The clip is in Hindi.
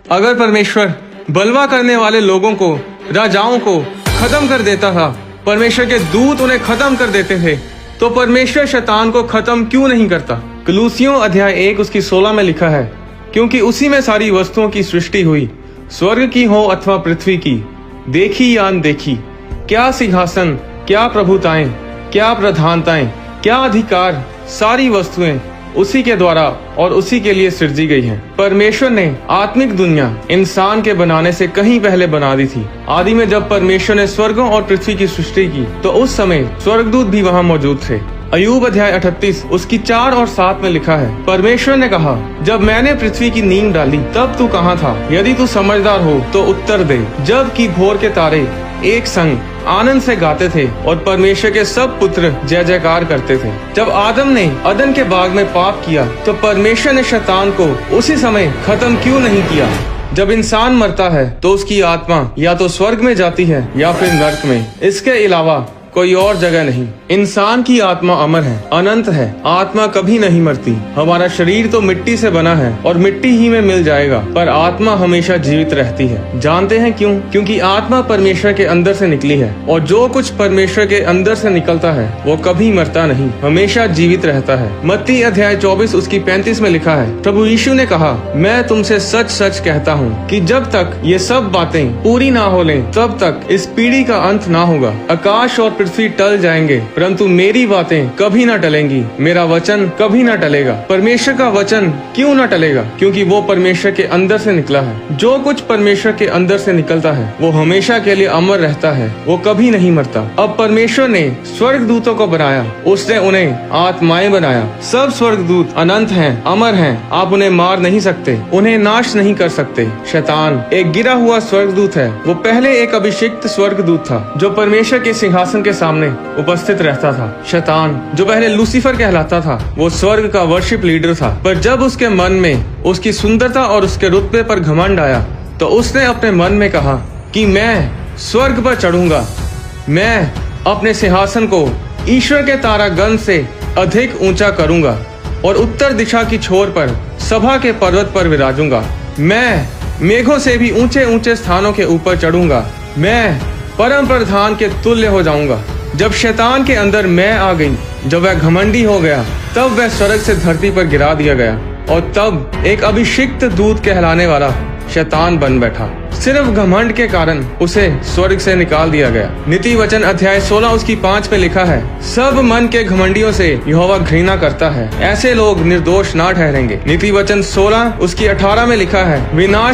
अगर परमेश्वर बलवा करने वाले लोगों को, राजाओं को खत्म कर देता था, परमेश्वर के दूत उन्हें खत्म कर देते थे, तो परमेश्वर शैतान को खत्म क्यों नहीं करता। कलूसियों अध्याय 1 उसकी 16 में लिखा है, क्योंकि उसी में सारी वस्तुओं की सृष्टि हुई, स्वर्ग की हो अथवा पृथ्वी की, देखी या अनदेखी, क्या सिंहासन, क्या प्रभुताएं, क्या प्रधानताएं, क्या अधिकार, सारी वस्तुएं उसी के द्वारा और उसी के लिए सृजी गई हैं। परमेश्वर ने आत्मिक दुनिया इंसान के बनाने से कहीं पहले बना दी थी। आदि में जब परमेश्वर ने स्वर्गों और पृथ्वी की सृष्टि की, तो उस समय स्वर्गदूत भी वहाँ मौजूद थे। अय्यूब अध्याय 38 उसकी 4 और 7 में लिखा है, परमेश्वर ने कहा, जब मैंने पृथ्वी की नींव डाली तब तू कहाँ था? यदि तू समझदार हो तो उत्तर दे। जब कि भोर के तारे एक संग आनंद से गाते थे और परमेश्वर के सब पुत्र जय जयकार करते थे। जब आदम ने अदन के बाग में पाप किया, तो परमेश्वर ने शैतान को उसी समय खत्म क्यों नहीं किया? जब इंसान मरता है तो उसकी आत्मा या तो स्वर्ग में जाती है या फिर नर्क में, इसके अलावा कोई और जगह नहीं। इंसान की आत्मा अमर है, अनंत है, आत्मा कभी नहीं मरती। हमारा शरीर तो मिट्टी से बना है और मिट्टी ही में मिल जाएगा, पर आत्मा हमेशा जीवित रहती है। जानते हैं क्यों? क्योंकि आत्मा परमेश्वर के अंदर से निकली है, और जो कुछ परमेश्वर के अंदर से निकलता है वो कभी मरता नहीं, हमेशा जीवित रहता है। मत्ती अध्याय 24 उसकी 35 में लिखा है, प्रभु यीशु ने कहा, मैं तुमसे सच सच कहता हूँ कि जब तक ये सब बातें पूरी ना हो लें, तब तक इस पीढ़ी का अंत ना होगा। आकाश और पृथ्वी टल जाएंगे, परंतु मेरी बातें कभी न टलेंगी, मेरा वचन कभी न टलेगा। परमेश्वर का वचन क्यों न टलेगा? क्योंकि वो परमेश्वर के अंदर से निकला है। जो कुछ परमेश्वर के अंदर से निकलता है वो हमेशा के लिए अमर रहता है, वो कभी नहीं मरता। अब परमेश्वर ने स्वर्गदूतों को बनाया, उसने उन्हें आत्माएं बनाया। सब स्वर्गदूत अनंत हैं, अमर हैं, आप उन्हें मार नहीं सकते, उन्हें नाश नहीं कर सकते। शैतान एक गिरा हुआ स्वर्गदूत है। वो पहले एक अभिषिक्त स्वर्गदूत था जो परमेश्वर के सिंहासन के सामने उपस्थित रहता था। शैतान जो पहले लूसीफर कहलाता था, वो स्वर्ग का वर्शिप लीडर था, पर जब उसके मन में उसकी सुंदरता और उसके रुतबे पर घमंड आया, तो उसने अपने मन में कहा कि मैं स्वर्ग पर चढ़ूंगा, मैं अपने सिंहासन को ईश्वर के तारागण से अधिक ऊंचा करूंगा और उत्तर दिशा की छोर पर सभा के पर्वत पर विराजूंगा। मैं मेघों से भी ऊंचे ऊंचे स्थानों के ऊपर चढ़ूंगा, मैं परम प्रधान के तुल्य हो जाऊंगा। जब शैतान के अंदर मैं आ गई, जब वह घमंडी हो गया, तब वह स्वर्ग से धरती पर गिरा दिया गया, और तब एक अभिषिक्त दूत कहलाने वाला शैतान बन बैठा। सिर्फ घमंड के कारण उसे स्वर्ग से निकाल दिया गया। नीति वचन अध्याय 16 उसकी 5 पे लिखा है, सब मन के घमंडियों से यहोवा घृणा करता है, ऐसे लोग निर्दोष ना ठहरेंगे। नीति वचन 16 उसकी 18 में लिखा है, विनाश